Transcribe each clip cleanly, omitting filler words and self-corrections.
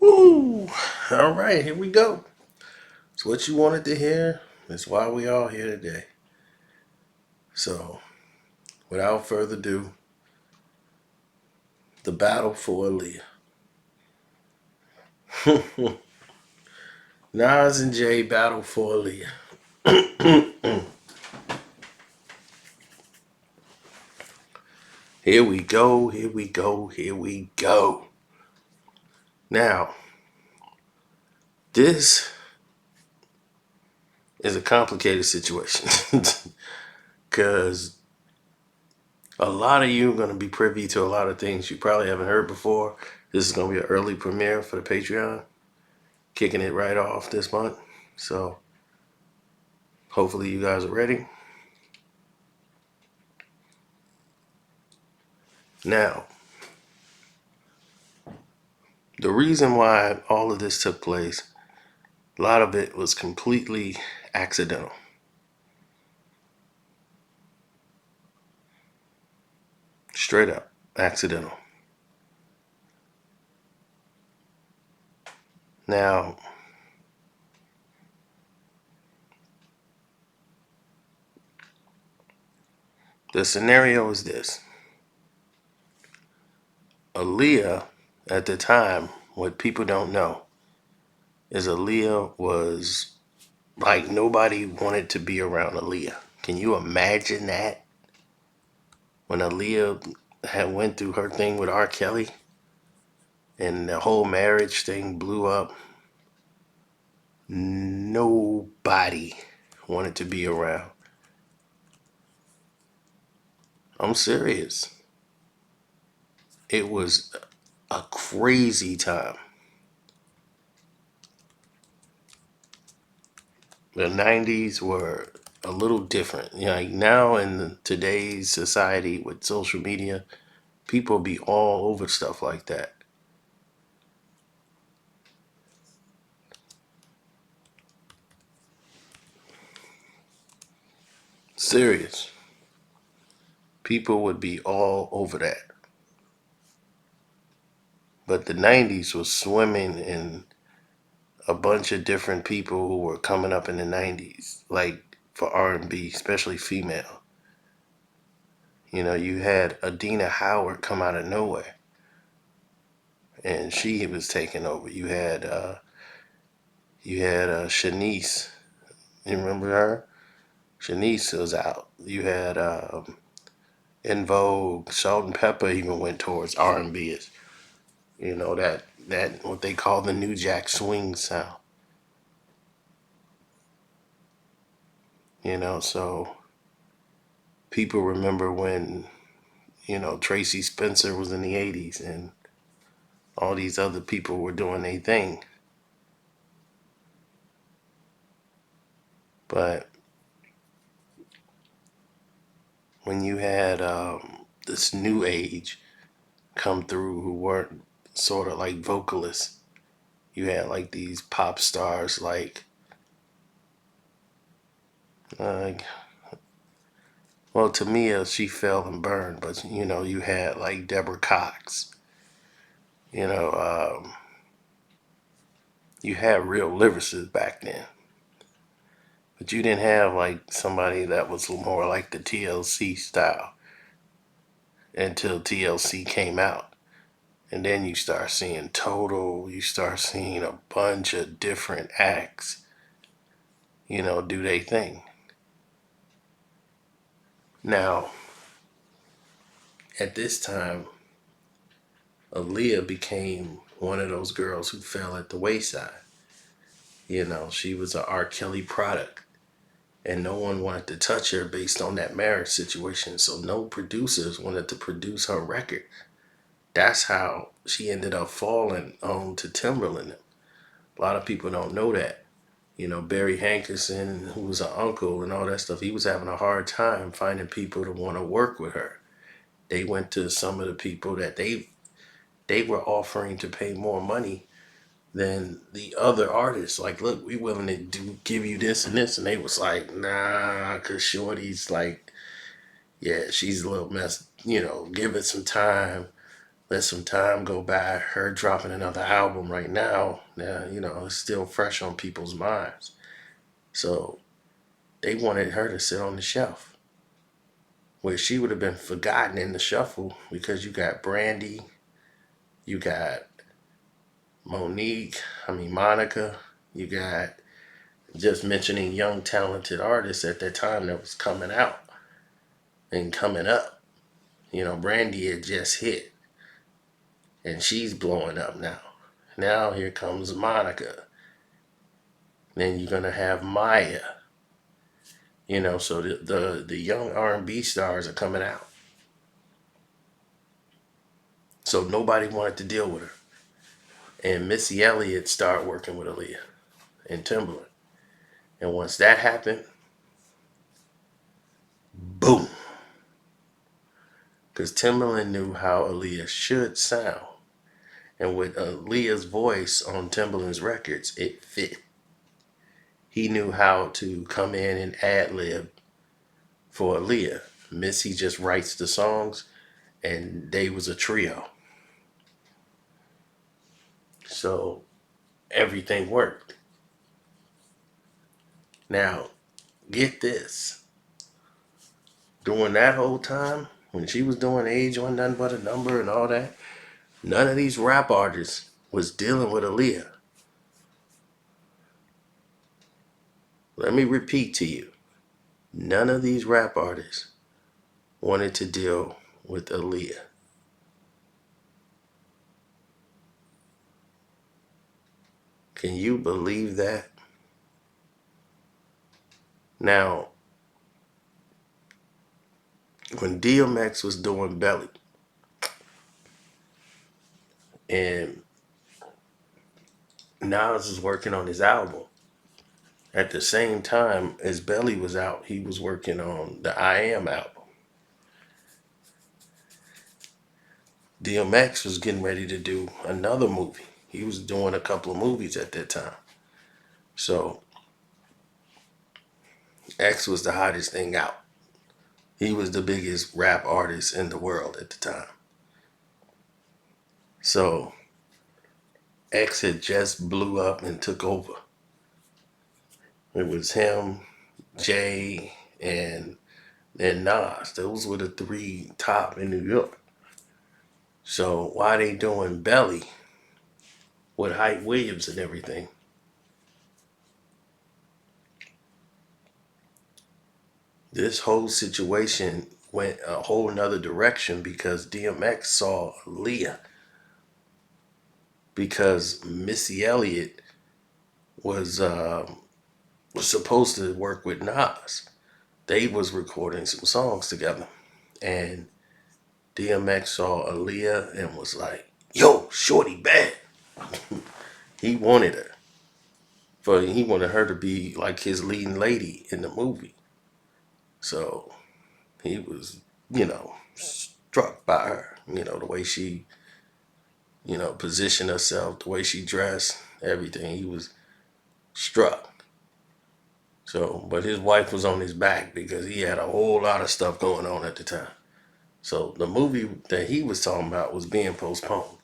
Woo! All right, here we go. It's what you wanted to hear. It's why we all here today. So, without further ado, the battle for Aaliyah. Nas and Jay battle for Aaliyah. Here we go, here we go, here we go. Now, this is a complicated situation because a lot of you are going to be privy to a lot of things you probably haven't heard before. This is going to be an early premiere for the Patreon, kicking it right off this month. So hopefully you guys are ready. Now, the reason why all of this took place, a lot of it was completely accidental. Straight up accidental. Now, the scenario is this. Aaliyah, at the time, what people don't know is Aaliyah was like nobody wanted to be around Aaliyah. Can you imagine that? When Aaliyah had went through her thing with R. Kelly and the whole marriage thing blew up, nobody wanted to be around. I'm serious. It was a crazy time. The 90s were a little different. You know, like now in today's society with social media, people be all over stuff like that. Serious. People would be all over that. But the 90s was swimming in a bunch of different people who were coming up in the 90s, like for R&B, especially female. You know, you had Adina Howard come out of nowhere, and she was taking over. You had Shanice. You remember her? Shanice was out. You had In Vogue. Salt and Pepper even went towards R&B. You know that what they call the New Jack Swing sound. So people remember when Tracy Spencer was in the 80s and all these other people were doing their thing. But when you had this new age come through who weren't sort of like vocalists, you had like these pop stars like, uh, well, Tamia, she fell and burned, but you had like Deborah Cox, you know, you had real lyricists back then. But you didn't have like somebody that was more like the TLC style until TLC came out. And then you start seeing Total, you start seeing a bunch of different acts, do they thing. Now, at this time, Aaliyah became one of those girls who fell at the wayside. She was an R. Kelly product, and no one wanted to touch her based on that marriage situation. So no producers wanted to produce her record. That's how she ended up falling on to Timbaland. A lot of people don't know that. Barry Hankerson, who was an uncle and all that stuff, he was having a hard time finding people to want to work with her. They went to some of the people that they were offering to pay more money than the other artists. Like, look, we willing to give you this and this, and they was like, nah, cause Shorty's like, yeah, she's a little messed. Give it some time. let some time go by. Her dropping another album right now, it's still fresh on people's minds. So they wanted her to sit on the shelf, where she would have been forgotten in the shuffle because you got Brandy, you got Monica, you got just mentioning young talented artists at that time that was coming out and coming up. Brandy had just hit and she's blowing up now. Now here comes Monica. Then you're gonna have Maya. So the young R&B stars are coming out. So nobody wanted to deal with her. And Missy Elliott started working with Aaliyah and Timbaland. And once that happened, boom. Because Timbaland knew how Aaliyah should sound. And with Aaliyah's voice on Timbaland's records, it fit. He knew how to come in and ad-lib for Aaliyah. Missy just writes the songs, and they was a trio. So everything worked. Now, get this. During that whole time, when she was doing Age on Nothing But a Number and all that, none of these rap artists was dealing with Aaliyah. Let me repeat to you. None of these rap artists wanted to deal with Aaliyah. Can you believe that? Now, when DMX was doing Belly, and Nas was working on his album, at the same time as Belly was out, he was working on the I Am album. DMX was getting ready to do another movie. He was doing a couple of movies at that time. So X was the hottest thing out. He was the biggest rap artist in the world at the time. So X had just blew up and took over. It was him, Jay, and Nas. Those were the three top in New York. So why they doing Belly with Hype Williams and everything? This whole situation went a whole nother direction because DMX saw Aaliyah. Because Missy Elliott was supposed to work with Nas. They was recording some songs together. And DMX saw Aaliyah and was like, yo, shorty bad. He wanted her. He wanted her to be like his leading lady in the movie. So he was, struck by her, the way she, positioned herself, the way she dressed, everything. He was struck. So, but his wife was on his back because he had a whole lot of stuff going on at the time. So the movie that he was talking about was being postponed.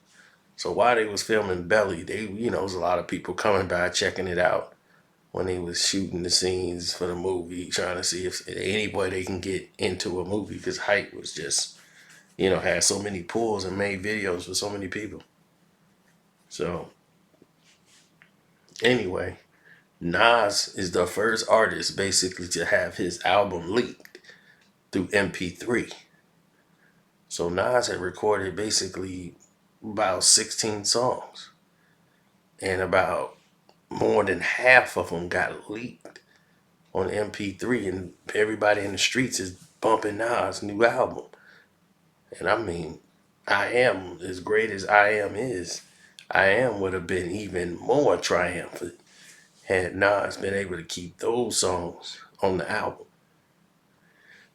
So while they was filming Belly, was a lot of people coming by checking it out when they was shooting the scenes for the movie, trying to see if any way they can get into a movie because Hype was just, had so many pulls and made videos for so many people. So anyway, Nas is the first artist basically to have his album leaked through MP3. So Nas had recorded basically about 16 songs. And about more than half of them got leaked on MP3. And everybody in the streets is bumping Nas' new album. And I mean, I Am, as great as I Am is, I Am would have been even more triumphant had Nas been able to keep those songs on the album.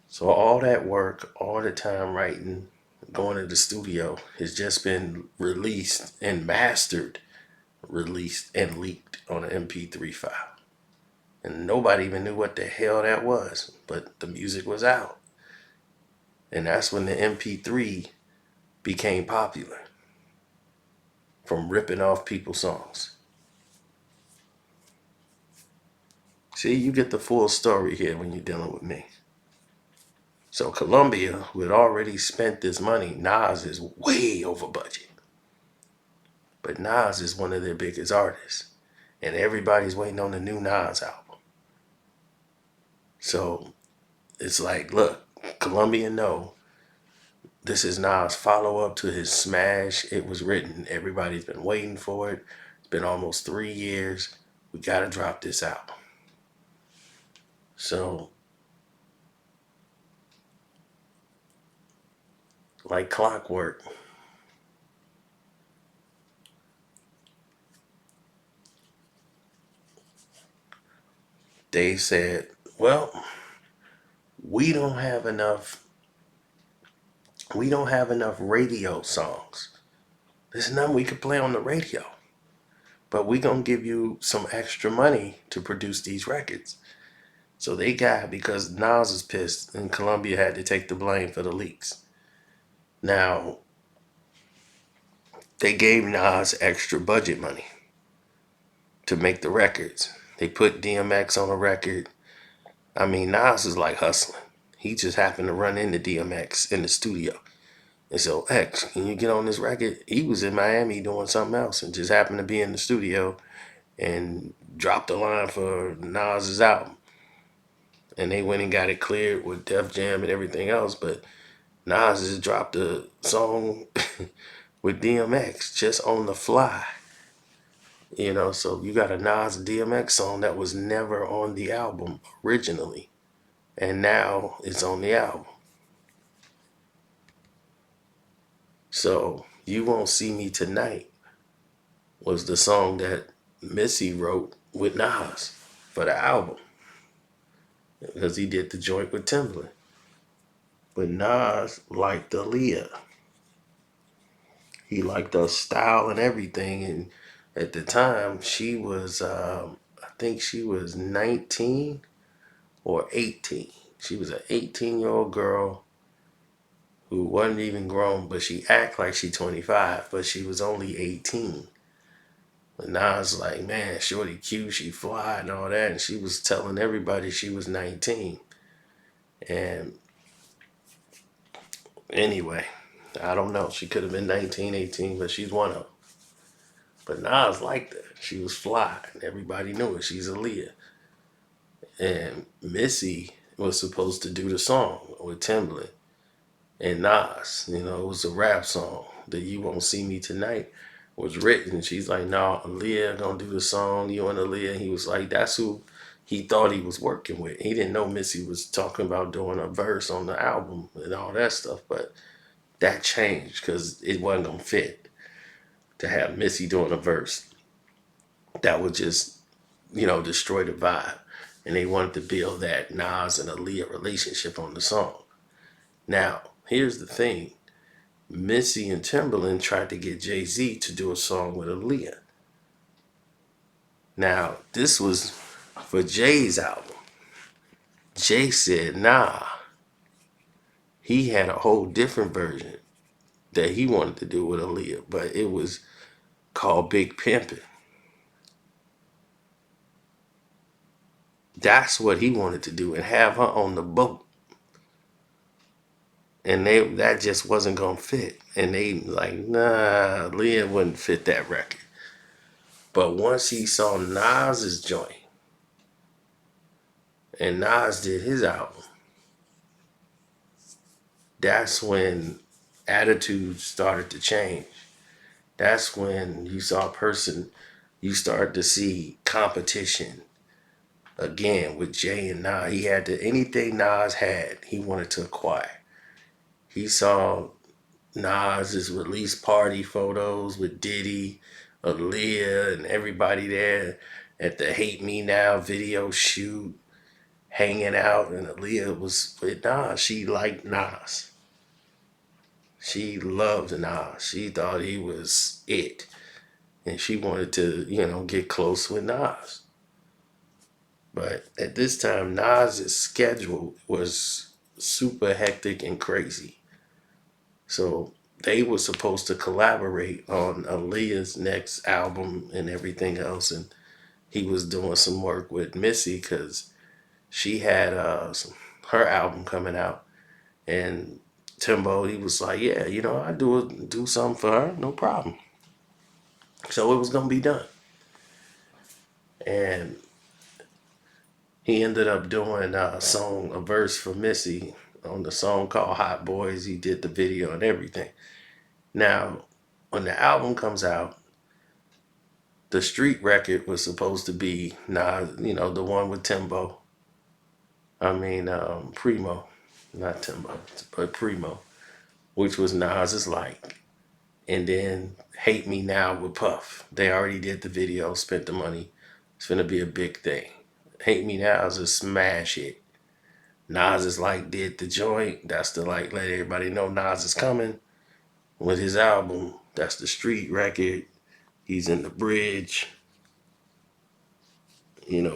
So all that work, all the time writing, going to the studio has just been released and mastered, released and leaked on an MP3 file. And nobody even knew what the hell that was, but the music was out. And that's when the MP3 became popular from ripping off people's songs. See, you get the full story here when you're dealing with me. So Columbia, who had already spent this money, Nas is way over budget. But Nas is one of their biggest artists. And everybody's waiting on the new Nas album. So it's like, look, Columbia know this is Nas' follow-up to his smash. It was written. Everybody's been waiting for it. It's been almost 3 years. We got to drop this album. So, like clockwork, they said, well, we don't have enough radio songs. There's none we could play on the radio. But we gonna give you some extra money to produce these records. So they got, because Nas is pissed and Columbia had to take the blame for the leaks. Now, they gave Nas extra budget money to make the records. They put DMX on a record. I mean, Nas is like hustling. He just happened to run into DMX in the studio. And so, X, can you get on this record? He was in Miami doing something else and just happened to be in the studio and dropped a line for Nas's album. And they went and got it cleared with Def Jam and everything else. But Nas just dropped a song with DMX just on the fly. You know, so you got a Nas DMX song that was never on the album originally. And now it's on the album. So You Won't See Me Tonight was the song that Missy wrote with Nas for the album. Because he did the joint with Timbaland. But Nas liked Aaliyah. He liked her style and everything. And at the time, she was, I think she was 19 or 18. She was an 18-year-old girl who wasn't even grown, but she act like she 25, but she was only 18. And Nas like, man, shorty cute, she fly and all that. And she was telling everybody she was 19. And anyway, I don't know. She could have been 19, 18, but she's one of them. But Nas liked her. She was fly, and everybody knew it. She's Aaliyah. And Missy was supposed to do the song with Timbaland and Nas. You know, it was a rap song. The You Won't See Me Tonight was written. She's like, no, Aaliyah gonna do the song, you and Aaliyah. He was like, that's who he thought he was working with. He didn't know Missy was talking about doing a verse on the album and all that stuff, but that changed because it wasn't gonna fit to have Missy doing a verse. That would just, destroy the vibe. And they wanted to build that Nas and Aaliyah relationship on the song. Now, here's the thing. Missy and Timbaland tried to get Jayz to do a song with Aaliyah. Now, this was for Jay's album. Jay said, nah. He had a whole different version that he wanted to do with Aaliyah, but it was called Big Pimpin'. That's what he wanted to do and have her on the boat. And that just wasn't gonna fit. And they like, nah, Leah wouldn't fit that record. But once he saw Nas's joint, and Nas did his album, that's when attitudes started to change. That's when you started to see competition again with Jay and Nas. He had to, anything Nas had, he wanted to acquire. He saw Nas's release party photos with Diddy, Aaliyah, and everybody there at the Hate Me Now video shoot, hanging out, and Aaliyah was with Nas. She liked Nas. She loved Nas. She thought he was it. And she wanted to, get close with Nas. But at this time, Nas's schedule was super hectic and crazy. So they were supposed to collaborate on Aaliyah's next album and everything else, and he was doing some work with Missy because she had her album coming out, and Timbo, he was like, yeah, I do something for her, no problem. So it was gonna be done, and he ended up doing a verse for Missy on the song called Hot Boys. He did the video and everything. Now, when the album comes out, the street record was supposed to be the one with Timbo. I mean, Primo, not Timbo, but Primo, which was Nas's like. And then Hate Me Now with Puff. They already did the video, spent the money. It's gonna be a big thing. Hate Me Now is a smash hit. Nas is like did the joint. That's the like let everybody know Nas is coming with his album. That's the street record. He's in the bridge,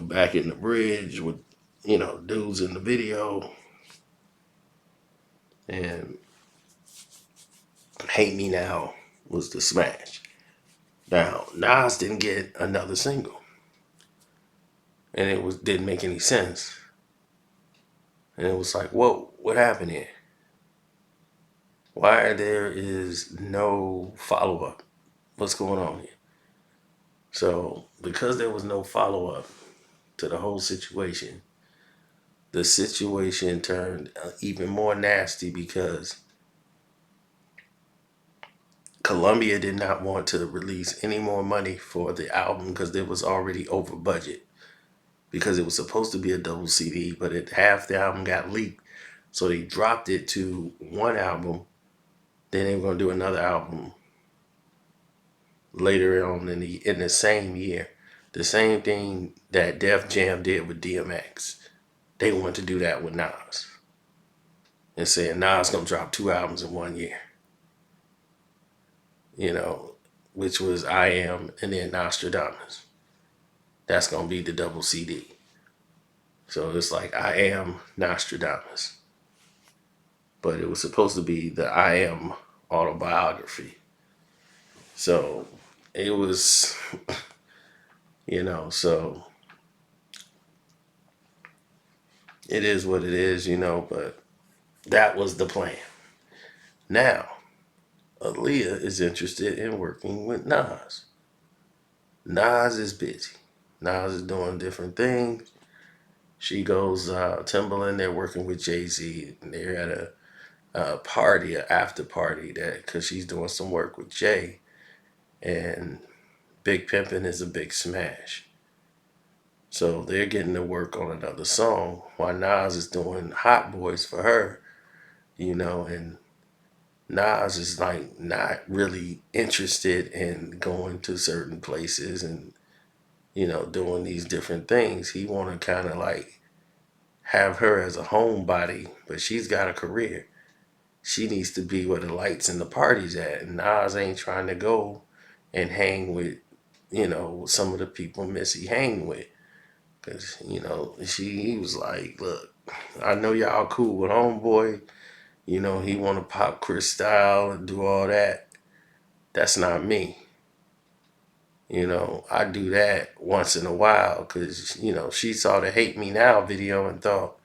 back in the bridge with, dudes in the video. And Hate Me Now was the smash. Now, Nas didn't get another single. And didn't make any sense. And it was like, whoa, what happened here? Why there is no follow-up? What's going on here? So, because there was no follow-up to the whole situation, the situation turned even more nasty because Columbia did not want to release any more money for the album because it was already over budget. Because it was supposed to be a double CD, but half the album got leaked. So they dropped it to one album. Then they were going to do another album later on in the same year. The same thing that Def Jam did with DMX. They wanted to do that with Nas. And saying Nas going to drop 2 albums in 1 year. Which was I Am and then Nostradamus. That's going to be the double CD. So it's like I Am Nostradamus. But it was supposed to be the I Am autobiography. So it was, so it is what it is, but that was the plan. Now, Aaliyah is interested in working with Nas. Nas is busy. Nas is doing different things. She goes, Timbaland, they're working with Jayz, and they're at a party, an after party, because she's doing some work with Jay, and Big Pimpin' is a big smash. So they're getting to work on another song while Nas is doing Hot Boys for her, and Nas is like not really interested in going to certain places and, doing these different things. He want to kind of like have her as a homebody, but she's got a career. She needs to be where the lights and the parties at. And Nas ain't trying to go and hang with, some of the people Missy hang with. Because, he was like, look, I know y'all cool with homeboy. He want to pop Chris style and do all that. That's not me. I do that once in a while because, she saw the Hate Me Now video and thought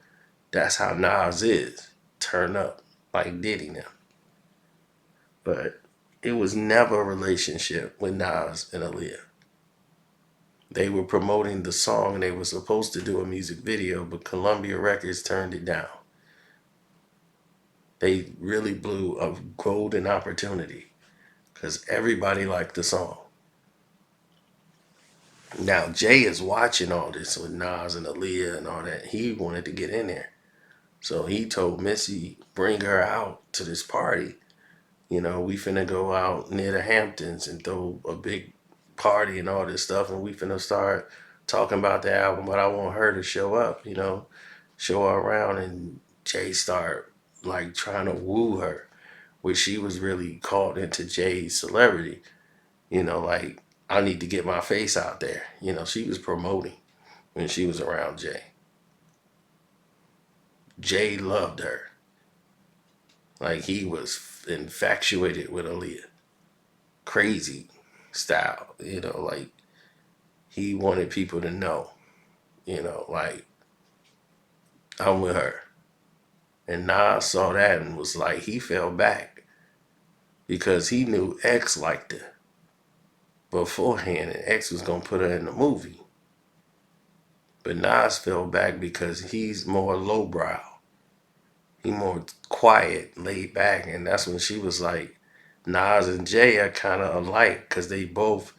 that's how Nas is. Turn up like Diddy now. But it was never a relationship with Nas and Aaliyah. They were promoting the song and they were supposed to do a music video, but Columbia Records turned it down. They really blew a golden opportunity because everybody liked the song. Now, Jay is watching all this with Nas and Aaliyah and all that. He wanted to get in there. So he told Missy, bring her out to this party. We finna go out near the Hamptons and throw a big party and all this stuff. And we finna start talking about the album. But I want her to show up, show her around. And Jay start like trying to woo her, which she was really caught into Jay's celebrity. Like, I need to get my face out there. She was promoting when she was around Jay. Jay loved her. Like he was infatuated with Aaliyah. Crazy style, like he wanted people to know, like I'm with her. And Nas saw that and was like, he fell back because he knew X liked her beforehand and X was going to put her in the movie. But Nas fell back because he's more lowbrow. He more quiet, laid back. And that's when she was like, Nas and Jay are kind of alike because they both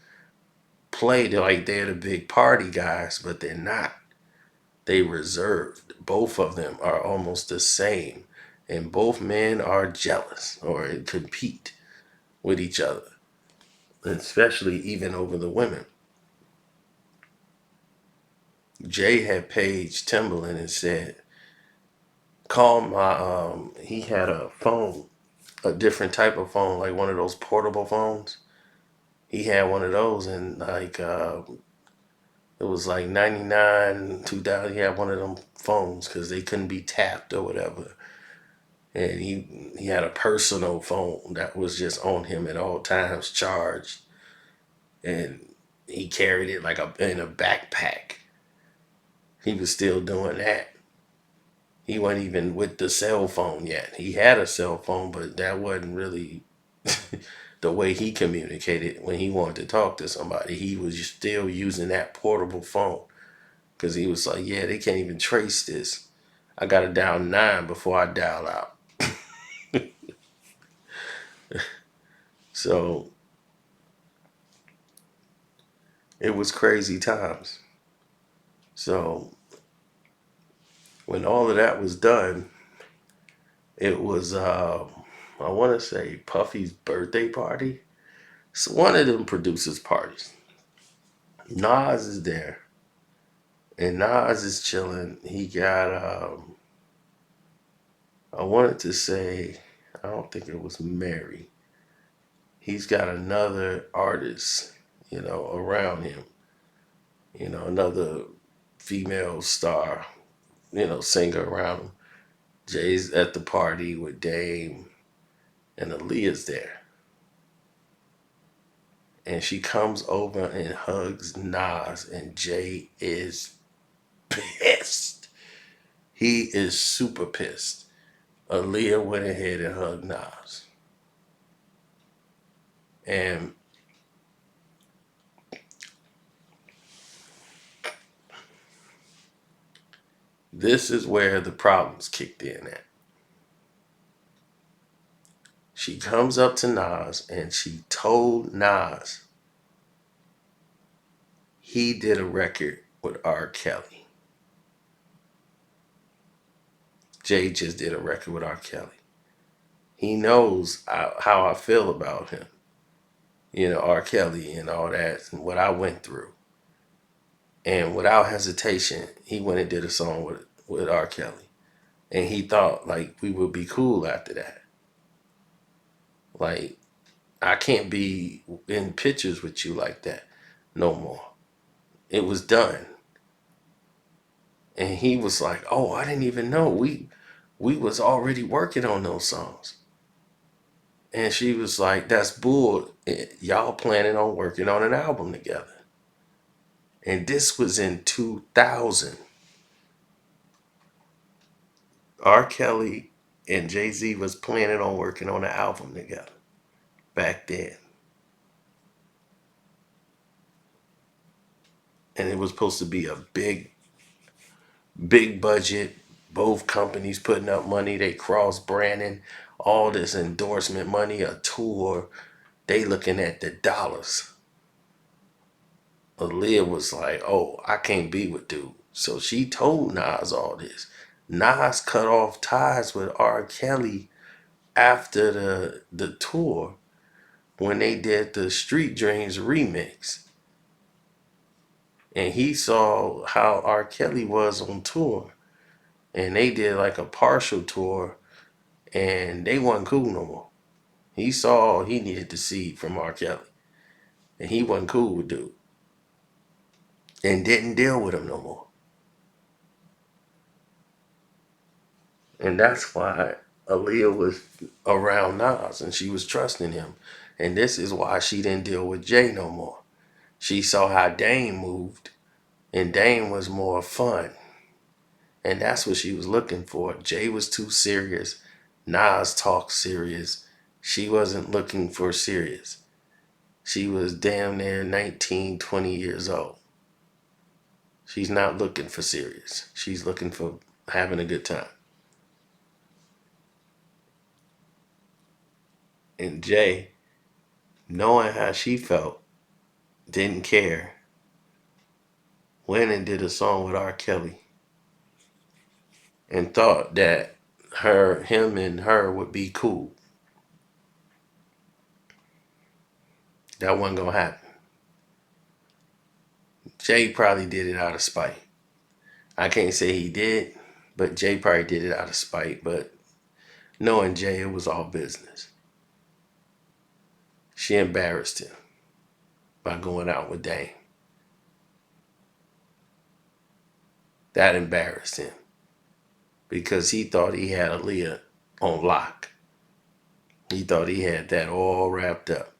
play like they're the big party guys, but they're not. They reserved. Both of them are almost the same. And both men are jealous or compete with each other, especially even over the women. Jay had paged Timbaland and said, call my, he had a phone, a different type of phone, like one of those portable phones. He had one of those and like, it was like 99, 2000. He had one of them phones because they couldn't be tapped or whatever. And he had a personal phone that was just on him at all times, charged. And he carried it like in a backpack. He was still doing that. He wasn't even with the cell phone yet. He had a cell phone, but that wasn't really the way he communicated when he wanted to talk to somebody. He was still using that portable phone because he was like, yeah, they can't even trace this. I got to dial 9 before I dial out. So it was crazy times. So when all of that was done, it was, I want to say, Puffy's birthday party. It's one of them producers' parties. Nas is there, and Nas is chilling. He got, I wanted to say, I don't think it was Mary. He's got another artist, around him, another female star, singer around him. Jay's at the party with Dame, and Aaliyah's there. And she comes over and hugs Nas, and Jay is pissed. He is super pissed. Aaliyah went ahead and hugged Nas. And this is where the problems kicked in at. She comes up to Nas and she told Nas he did a record with R. Kelly. Jay just did a record with R. Kelly. He knows how I feel about him. R. Kelly and all that and what I went through. And without hesitation, he went and did a song with R. Kelly. And he thought like we would be cool after that. Like I can't be in pictures with you like that no more. It was done. And he was like, "Oh, I didn't even know we was already working on those songs." And she was like, "That's bull. Y'all planning on working on an album together." And this was in 2000. R. Kelly and Jay-Z was planning on working on an album together back then. And it was supposed to be a big budget, both companies putting up money, they cross branding, all this endorsement money, a tour. They looking at the dollars. Aaliyah was like, "Oh, I can't be with dude." So she told Nas all this. Nas cut off ties with R. Kelly after the tour when they did the Street Dreams remix. And he saw how R. Kelly was on tour. And they did like a partial tour and they wasn't cool no more. He saw all he needed to see from R. Kelly. And he wasn't cool with dude. And didn't deal with him no more. And that's why Aaliyah was around Nas and she was trusting him. And this is why she didn't deal with Jay no more. She saw how Dame moved, and Dame was more fun. And that's what she was looking for. Jay was too serious. Nas talked serious. She wasn't looking for serious. She was damn near 19, 20 years old. She's not looking for serious. She's looking for having a good time. And Jay, knowing how she felt, didn't care, went and did a song with R. Kelly and thought that him and her would be cool. That wasn't gonna happen. Jay probably did it out of spite. I can't say he did, but Jay probably did it out of spite. But knowing Jay, it was all business. She embarrassed him by going out with Dame. That embarrassed him because he thought he had Aaliyah on lock. He thought he had that all wrapped up.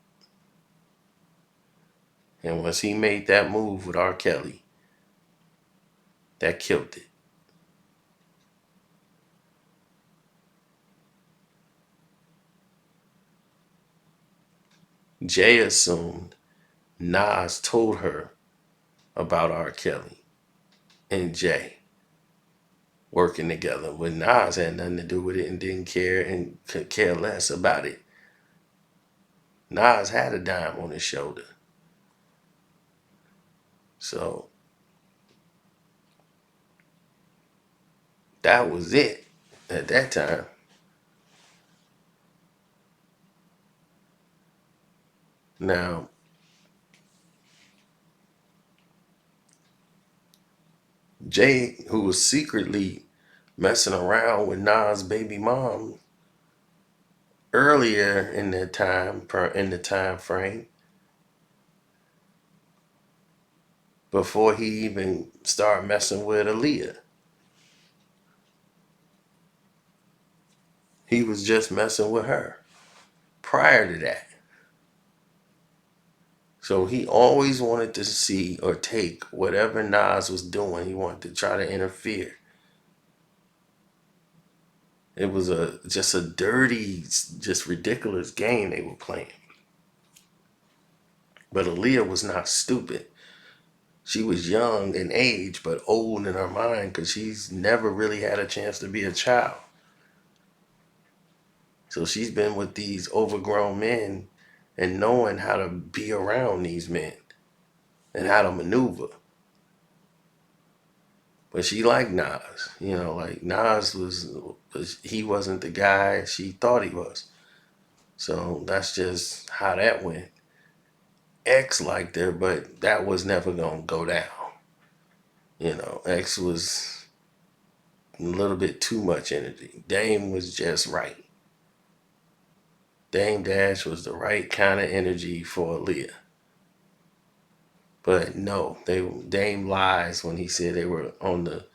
And once he made that move with R. Kelly, that killed it. Jay assumed Nas told her about R. Kelly and Jay working together when Nas had nothing to do with it and didn't care and could care less about it. Nas had a dime on his shoulder. So that was it at that time. Now, Jay, who was secretly messing around with Nas' baby mom earlier in the time frame, before he even started messing with Aaliyah. He was just messing with her prior to that. So he always wanted to see or take whatever Nas was doing. He wanted to try to interfere. It was just a dirty, just ridiculous game they were playing. But Aaliyah was not stupid. She was young in age, but old in her mind because she's never really had a chance to be a child. So she's been with these overgrown men and knowing how to be around these men and how to maneuver. But she liked Nas, like Nas he wasn't the guy she thought he was. So that's just how that went. X liked her, but that was never gonna go down. X was a little bit too much energy. Dame was just right. Dame Dash was the right kind of energy for Aaliyah. But no, Dame lies when he said they were on the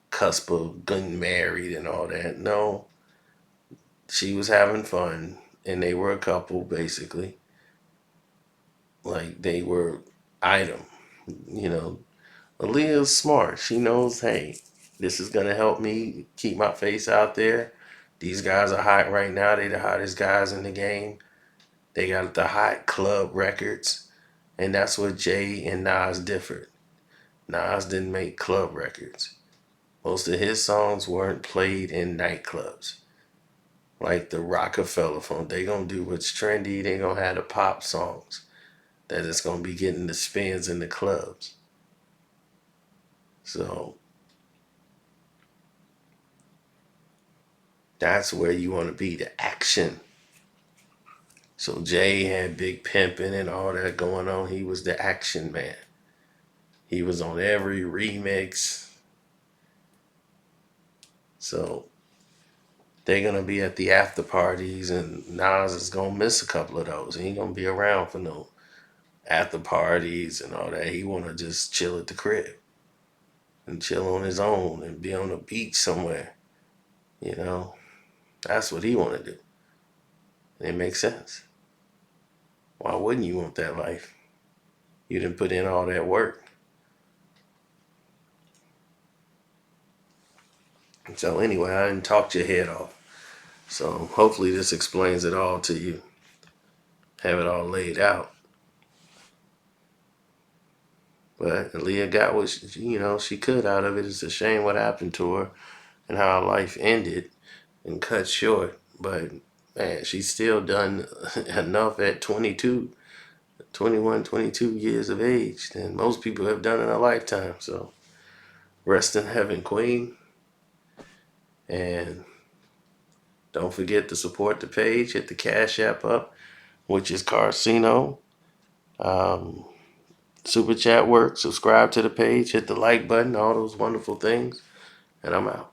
cusp of getting married and all that. No, she was having fun and they were a couple basically. Like they were item. You know, Aaliyah's smart. She knows, hey, this is gonna help me keep my face out there. These guys are hot right now. They the hottest guys in the game. They got the hot club records. And that's what Jay and Nas differed. Nas didn't make club records. Most of his songs weren't played in nightclubs. Like the Rockefeller phone. They gonna do what's trendy. They gonna have the pop songs that is gonna be getting the spins in the clubs. So that's where you wanna be, the action. So Jay had big pimping and all that going on. He was the action man. He was on every remix. So they're gonna be at the after parties, and Nas is gonna miss a couple of those. He ain't gonna be around for no after parties and all that. He wanna just chill at the crib and chill on his own and be on the beach somewhere, you know. That's what he want to do. And it makes sense. Why wouldn't you want that life? You didn't put in all that work. So anyway, I didn't talk your head off. So hopefully this explains it all to you. Have it all laid out. But Aaliyah got what she could out of it. It's a shame what happened to her and how her life ended and cut short. But man, she's still done enough at 22, 21, 22 years of age than most people have done in a lifetime. So rest in heaven, Queen. And don't forget to support the page. Hit the Cash App up, which is Carcino. Super chat works. Subscribe to the page. Hit the like button. All those wonderful things. And I'm out.